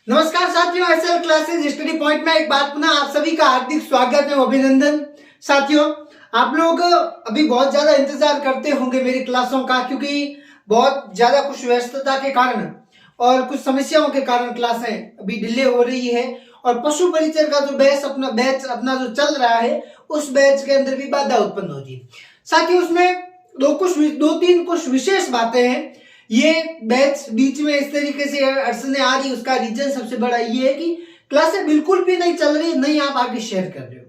नमस्कार साथियों, SL classes study point में एक बार पुनः आप सभी का हार्दिक स्वागत है, अभिनंदन। साथियों, आप लोग अभी बहुत ज्यादा इंतजार करते होंगे मेरी क्लासों का, क्योंकि बहुत ज्यादा कुछ व्यस्तता के कारण और कुछ समस्याओं के कारण क्लासें अभी डिले हो रही है और पशु परिचय का जो बैच अपना जो चल रहा है उस बैच के अंदर भी बाधा उत्पन्न हो रही है। साथियों, उसमें दो तीन कुछ विशेष बातें हैं। ये बैच बीच में इस तरीके से अड़चने आ रही, उसका रीजन सबसे बड़ा ये है कि क्लासें बिल्कुल भी नहीं चल रही, नहीं आप आगे शेयर कर रहे हो।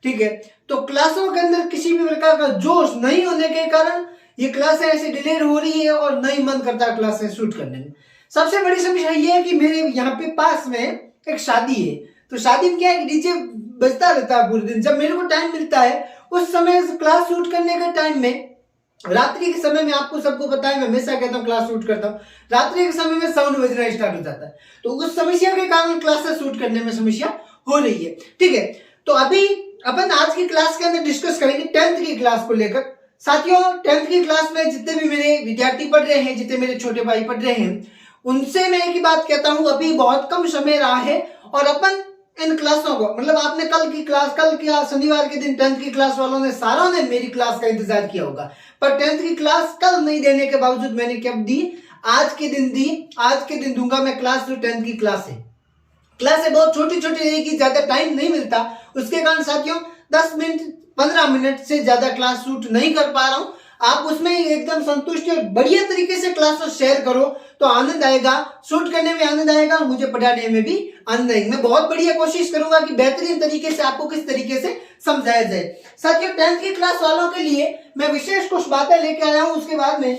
ठीक है, तो क्लासों के अंदर किसी भी प्रकार का जोश नहीं होने के कारण ये क्लासें ऐसे डिले हो रही है और नहीं मन करता क्लासें शूट करने में। सबसे बड़ी समस्या ये है कि मेरे यहाँ पे पास में एक शादी है, तो शादी में क्या है, डीजे बजता रहता है पूरे दिन। जब मेरे को टाइम मिलता है उस समय क्लास शूट करने के टाइम में, रात्रि के समय में, आपको सबको पता है मैं हमेशा कहता हूँ क्लास शूट करता हूँ, रात्रि के समय में साउंड बजना स्टार्ट हो जाता है, तो उस समस्या के कारण क्लासेस शूट करने में समस्या हो रही है। ठीक है, तो अभी अपन आज की क्लास के अंदर डिस्कस करेंगे 10th की क्लास को लेकर। साथियों, 10th की क्लास में जितने भी मेरे विद्यार्थी पढ़ रहे हैं, जितने मेरे छोटे भाई पढ़ रहे हैं, उनसे मैं एक ही बात कहता हूं, अभी बहुत कम समय रहा है और अपन इन क्लासों को, मतलब आपने कल की शनिवार के दिन 10th की क्लास वालों ने सारों ने मेरी क्लास का इंतजार किया होगा, पर 10th की क्लास कल नहीं देने के बावजूद मैंने कब दी, आज के दिन दी, आज के दिन दूंगा मैं क्लास। जो 10th की क्लास है, क्लासें बहुत छोटी छोटी रहेगी, ज्यादा टाइम नहीं मिलता, उसके कारण साथियों 10 मिनट 15 मिनट से ज्यादा क्लास शूट नहीं कर पा रहा हूं। आप उसमें एकदम संतुष्ट और बढ़िया तरीके से क्लास को शेयर करो तो आनंद आएगा, शूट करने में आनंद आएगा और मुझे पढ़ाने में भी आनंद आएगा। मैं बहुत बढ़िया कोशिश करूंगा कि बेहतरीन तरीके से आपको किस तरीके से समझाया जाए। साथियों, 10th की क्लास वालों के लिए मैं विशेष कुछ बातें लेके आया हूं, उसके बाद में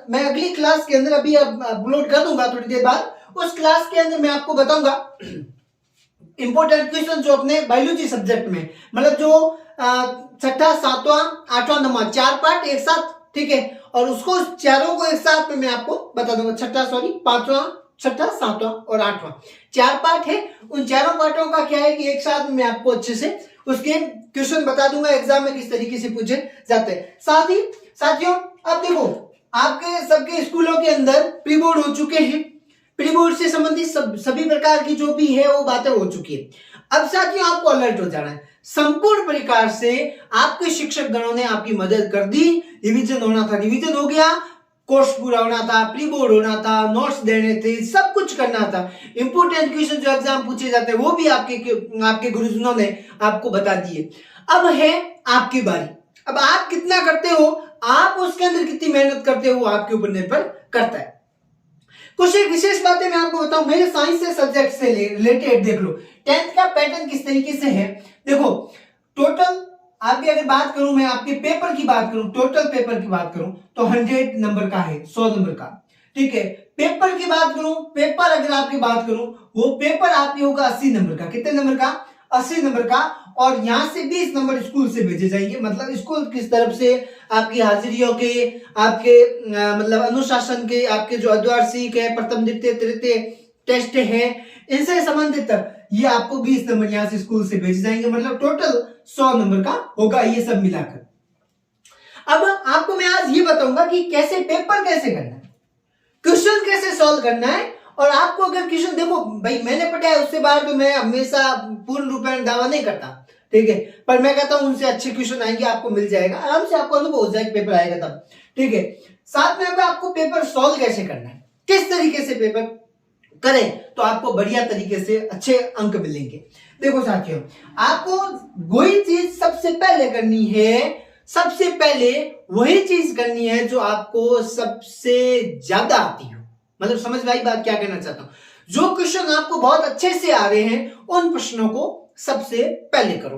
मैं अगली क्लास के अंदर अभी अपलोड कर दूंगा थोड़ी देर बाद। उस क्लास के अंदर मैं आपको बताऊंगा इंपोर्टेंट क्वेश्चन जो अपने बायोलॉजी सब्जेक्ट में, मतलब जो छठा, सातवां, आठवां, नौवां, 4 पार्ट एक साथ। ठीक है, और उसको चारों को एक साथ में मैं आपको बता दूंगा। पांचवा, छठा, सातवां और आठवां 4 पार्ट है। उन चारों पार्टों का क्या है कि एक साथ में मैं आपको अच्छे से उसके क्वेश्चन बता दूंगा, एग्जाम में किस तरीके से पूछे जाते हैं। साथ ही साथियों, अब देखो, आपके सबके स्कूलों के अंदर प्री बोर्ड हो चुके हैं, प्री बोर्ड से संबंधित सभी प्रकार की जो भी है वो बातें हो चुकी है। अब साथियों, आपको अलर्ट हो जाना है, संपूर्ण प्रकार से आपके शिक्षक गणों ने आपकी मदद कर दी। रिवीजन होना था, रिवीजन हो गया, कोर्स पूरा होना था, प्री बोर्ड होना था, नोट्स देने थे, सब कुछ करना था। इंपोर्टेंट क्वेश्चन जो एग्जाम पूछे जाते हैं वो भी आपके गुरुजनों ने आपको बता दिए। अब है आपकी बारी, अब आप कितना करते हो, आप उसके अंदर कितनी मेहनत करते हो, आपके ऊपर निर्भर करता है। कुछ एक विशेष बातें मैं आपको बताऊं, मेरे साइंस से सब्जेक्ट से रिलेटेड देख लो 10th का पैटर्न किस तरीके से है। देखो, टोटल आपकी अगर बात करूं, मैं आपके पेपर की बात करूं, टोटल पेपर की बात करूं तो 100 नंबर का है, 100 नंबर का। ठीक है, पेपर की बात करूं, पेपर अगर आपकी बात करूं, वो पेपर आपकी होगा 80 नंबर का। कितने नंबर का? 80 नंबर का। और यहां से 20 नंबर स्कूल से भेजे जाएंगे, मतलब स्कूल किस तरफ से आपकी हाजिरियों के, आपके मतलब अनुशासन के, आपके जो अर्धवार्षिक है, प्रथम द्वितीय तृतीय टेस्ट है, इनसे संबंधित ये आपको 20 नंबर यहां से स्कूल से भेजे जाएंगे, मतलब टोटल 100 नंबर का होगा ये सब मिलाकर। अब आपको मैं आज ये बताऊंगा कि कैसे पेपर कैसे करना है, क्वेश्चन कैसे सॉल्व करना है। और आपको अगर क्वेश्चन, देखो भाई, मैंने पढ़ा है उससे बाहर तो मैं हमेशा पूर्ण रूप में दावा नहीं करता, ठीक है, पर मैं कहता हूं उनसे अच्छे क्वेश्चन आएंगे, आपको मिल जाएगा आराम से, आपको अनुभव हो जाएगा, पेपर आएगा तब। ठीक है, साथ में आपको पेपर सॉल्व कैसे करना है, किस तरीके से पेपर करें तो आपको बढ़िया तरीके से अच्छे अंक मिलेंगे। देखो साथियों, आपको वही चीज सबसे पहले करनी है, सबसे पहले वही चीज करनी है जो आपको सबसे ज्यादा आती हो। मतलब समझ में आई बात, क्या कहना चाहता हूं? जो क्वेश्चन आपको बहुत अच्छे से आ रहे हैं उन प्रश्नों को सबसे पहले करो।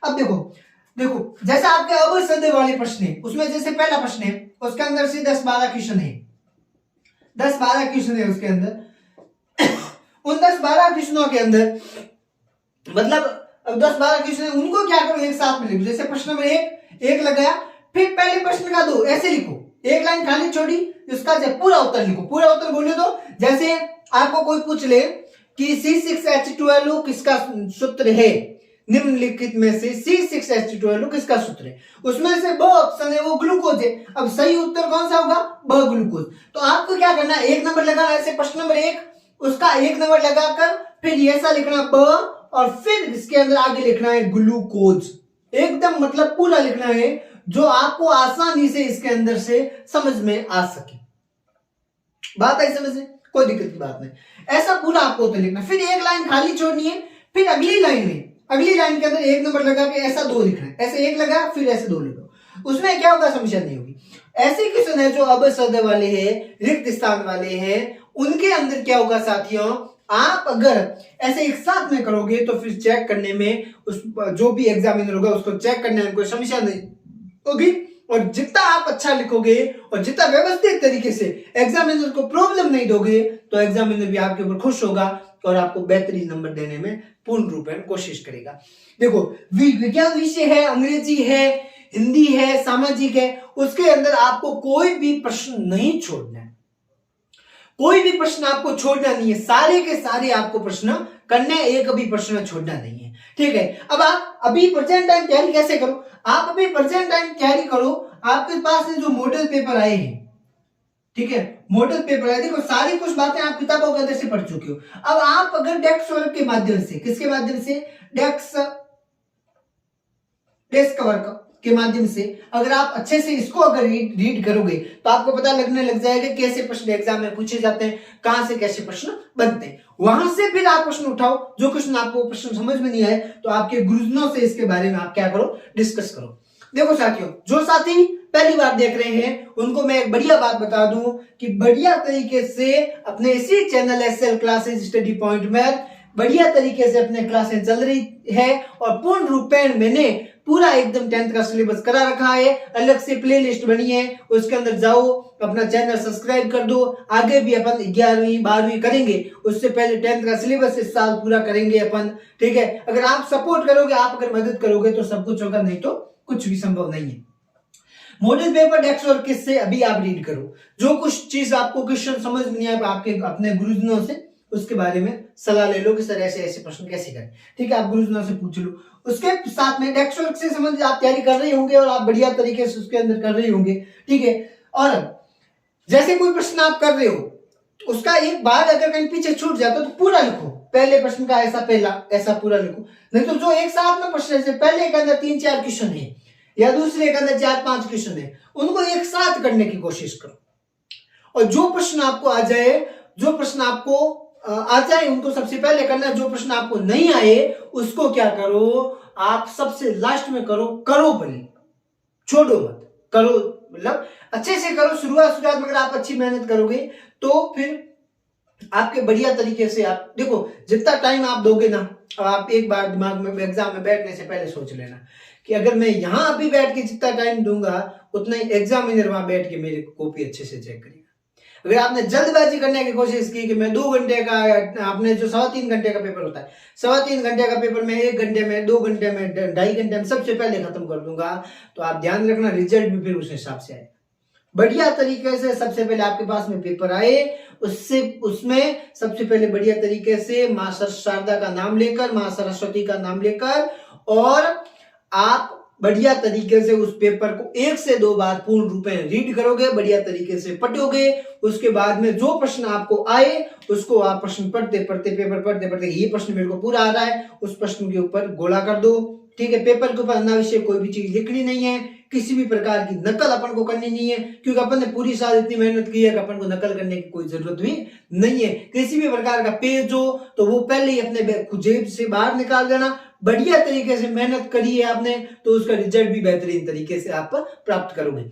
अब देखो जैसा आपके अवश्य सदैव वाले प्रश्न है, उसमें जैसे पहला प्रश्न है, उसके अंदर से 10-12 क्वेश्चन है, 10-12 क्वेश्चन है उसके अंदर। उन 10-12 क्वेश्चनों के अंदर, मतलब 10-12 क्वेश्चन, उनको क्या करो, एक साथ में लिखो। जैसे प्रश्न नंबर एक लगाया, फिर पहले प्रश्न का 2 ऐसे लिखो, एक लाइन खाली छोड़ी, उसका पूरा उत्तर लिखो। पूरा उत्तर बोले तो जैसे आपको कोई पूछ ले कि C6H12O किसका सूत्र है, निम्नलिखित में से C6H12O किसका सूत्र है, उसमें से ब ऑप्शन है वो ग्लूकोज है। अब सही उत्तर कौन सा होगा? ब ग्लूकोज। तो आपको क्या करना है, 1 नंबर लगाना। ऐसे प्रश्न नंबर 1 उसका 1 नंबर लगाकर फिर ये ऐसा लिखना ब, और फिर इसके अंदर आगे लिखना है ग्लूकोज। एकदम मतलब पूरा लिखना है जो आपको आसानी से इसके अंदर से समझ में आ सके। बात आई समझ में? कोई दिक्कत की बात नहीं, ऐसा पूरा आपको तो लिखना। फिर एक लाइन खाली छोड़नी है, फिर अगली लाइन के अंदर 1 नंबर लगा के ऐसा 2 लिखना है। ऐसे 1 लगा फिर ऐसे 2 लिखो। उसमें क्या होगा, समस्या नहीं होगी। ऐसे क्वेश्चन है जो अबसद वाले हैं, रिक्त स्थान वाले हैं, उनके अंदर क्या होगा साथियों, आप अगर ऐसे एक साथ में करोगे तो फिर चेक करने में उस जो भी एग्जामिनर होगा उसको चेक करने में कोई समस्या नहीं होगी। और जितना आप अच्छा लिखोगे और जितना व्यवस्थित तरीके से एग्जामिनर को प्रॉब्लम नहीं दोगे तो एग्जामिनर भी आपके ऊपर खुश होगा और आपको बेहतरीन नंबर देने में पूर्ण रूप में कोशिश करेगा। देखो, विज्ञान विषय है, अंग्रेजी है, हिंदी है, सामाजिक है, उसके अंदर आपको कोई भी प्रश्न नहीं छोड़ना है। कोई भी प्रश्न आपको छोड़ना नहीं है, सारे के सारे आपको प्रश्न करने, एक भी प्रश्न छोड़ना नहीं है। ठीक है, अब आप अभी प्रेजेंट टाइम तैयारी कैसे करो? आप अभी प्रेजेंट टाइम तैयारी करो। आपके पास जो मॉडल पेपर आए हैं, ठीक है, मॉडल पेपर आए, देखो सारी कुछ बातें आप किताबों के अंदर से पढ़ चुके हो। अब आप अगर डेस्क वर्क के माध्यम से, किसके माध्यम से, डेस्क वर्क के माध्यम से अगर आप अच्छे से इसको अगर रीड करोगे तो आपको पता लगने लग जाएगा कैसे प्रश्न एग्जाम में पूछे जाते हैं, कहां से कैसे प्रश्न बनते हैं। वहां से फिर आप प्रश्न उठाओ। जो क्वेश्चन आपको प्रश्न समझ में नहीं आए तो आपके गुरुजनों से इसके बारे में आप क्या करो, डिस्कस करो। देखो साथियों, जो साथी पहली बार देख रहे हैं उनको मैं एक बढ़िया बात बता दूं कि बढ़िया तरीके से अपने इसी channel SL classes study point में बढ़िया तरीके से अपने क्लासें चल रही है और पूर्ण रूपेण मैंने पूरा एकदम 10th का सिलेबस करा रखा है। अलग से प्लेलिस्ट बनी है, उसके अंदर जाओ, अपना चैनल सब्सक्राइब कर दो। आगे भी अपन 11वीं 12वीं करेंगे, उससे पहले 10th का सिलेबस इस साल पूरा करेंगे अपन। ठीक है, अगर आप सपोर्ट करोगे, आप अगर मदद करोगे तो सब कुछ होगा, नहीं तो कुछ भी संभव नहीं है। मॉडल पेपर डेस्क वर्क से अभी आप रीड करो। जो कुछ चीज आपको क्वेश्चन समझ नहीं आए आपके अपने गुरुजनों से उसके बारे में सलाह ले लो कि सर ऐसे ऐसे प्रश्न कैसे करें। ठीक है, आप गुरुजनों से पूछ लो। उसके साथ में डेस्क वर्क से संबंधित आप तैयारी कर रहे होंगे और आप बढ़िया तरीके से उसके अंदर कर रहे होंगे। ठीक है, और जैसे कोई प्रश्न आप कर रहे हो उसका एक बार अगर कहीं पीछे छूट जाता तो पूरा लिखो। पहले प्रश्न का ऐसा पूरा लिखो। नहीं तो जो एक साथ में प्रश्न है, पहले के अंदर 3-4 क्वेश्चन है या दूसरे के अंदर 4-5 क्वेश्चन है, उनको एक साथ करने की कोशिश करो। और जो प्रश्न आपको आ जाए उनको सबसे पहले करना। जो प्रश्न आपको नहीं आए उसको क्या करो, आप सबसे लास्ट में करो भले, छोड़ो मत, करो, मतलब अच्छे से करो। शुरुआत में अगर आप अच्छी मेहनत करोगे तो फिर आपके बढ़िया तरीके से आप देखो, जितना टाइम आप दोगे ना, आप एक बार दिमाग में एग्जाम में बैठने से पहले सोच लेना कि अगर मैं यहां अभी बैठ के जितना टाइम दूंगा उतना ही एग्जामिनर वहां बैठ के मेरी कॉपी अच्छे से चेक करेगा। अगर आपने जल्दबाजी करने की कोशिश की कि मैं 2 घंटे का, आपने जो 3.25 घंटे का पेपर होता है, 3.25 घंटे का पेपर मैं 1 घंटे में, 2 घंटे में, 2.5 घंटे में सबसे पहले खत्म कर दूंगा, तो आप ध्यान रखना रिजल्ट भी फिर उस हिसाब से आए। बढ़िया तरीके से सबसे पहले आपके पास में पेपर आए, उसमें सबसे पहले बढ़िया तरीके से मां शारदा का नाम लेकर, मां सरस्वती का नाम लेकर, और आप बढ़िया तरीके से उस पेपर को 1 से 2 बार पूर्ण रूप में रीड करोगे, बढ़िया तरीके से पढ़ोगे। उसके बाद में जो प्रश्न आपको आए उसको आप प्रश्न पढ़ते पढ़ते ये प्रश्न मेरे को पूरा आ रहा है, उस प्रश्न के ऊपर गोला कर दो। ठीक है, पेपर के ऊपर अनावश्यक कोई भी चीज लिखनी नहीं है, किसी भी प्रकार की नकल अपन को करनी नहीं है, क्योंकि अपन ने पूरी साल इतनी मेहनत की है कि अपन को नकल करने की कोई जरूरत भी नहीं है। किसी भी प्रकार का पेज हो तो वो पहले ही अपने जेब से बाहर निकाल देना। बढ़िया तरीके से मेहनत करी है आपने तो उसका रिजल्ट भी बेहतरीन तरीके से आप प्राप्त करोगे।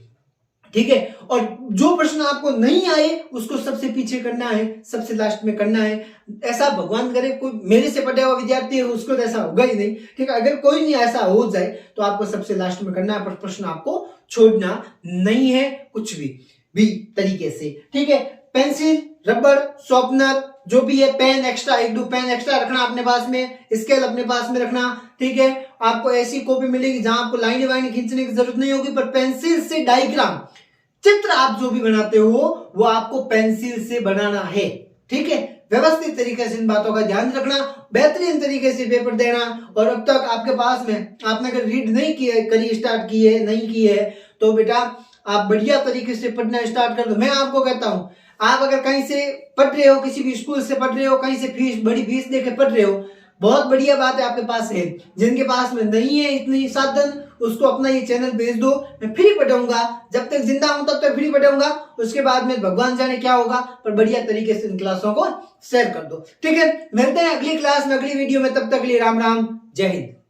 ठीक है, और जो प्रश्न आपको नहीं आए उसको सबसे पीछे करना है, सबसे लास्ट में करना है। ऐसा भगवान करे कोई मेरे से पढ़ा हुआ विद्यार्थी है उसको तो ऐसा होगा ही नहीं। ठीक है, अगर कोई नहीं ऐसा हो जाए तो आपको सबसे लास्ट में करना है, पर प्रश्न आपको छोड़ना नहीं है कुछ भी तरीके से। ठीक है, पेंसिल, रबड़, शॉर्पनर, जो भी है, पेन एक्स्ट्रा, 1-2 पेन एक्स्ट्रा रखना अपने पास में, स्केल अपने पास में रखना। ठीक है, आपको ऐसी कॉपी मिलेगी जहां आपको लाइन वाइन खींचने की जरूरत नहीं होगी, पर पेंसिल से डायग्राम, चित्र आप जो भी बनाते हो वो आपको पेंसिल से बनाना है। ठीक है, व्यवस्थित तरीके से इन बातों का ध्यान रखना, बेहतरीन तरीके से पेपर देना। और अब तक आपके पास में आपने अगर रीड नहीं की है तो बेटा आप बढ़िया तरीके से पढ़ना स्टार्ट कर दो। मैं आपको कहता हूं आप अगर कहीं से पढ़ रहे हो, किसी भी स्कूल से पढ़ रहे हो, कहीं से बड़ी फीस देके पढ़ रहे हो, बहुत बढ़िया बात है आपके पास है। जिनके पास में नहीं है इतनी साधन, उसको अपना ये चैनल भेज दो, मैं फ्री पढ़ाऊंगा, जब तक जिंदा हूं तब तक फ्री पढ़ाऊंगा, उसके बाद में भगवान जाने क्या होगा, पर बढ़िया तरीके से इन क्लासों को शेयर कर दो। ठीक है, मिलते हैं अगली क्लास में, अगली वीडियो में, तब तक के लिए राम राम, जय हिंद।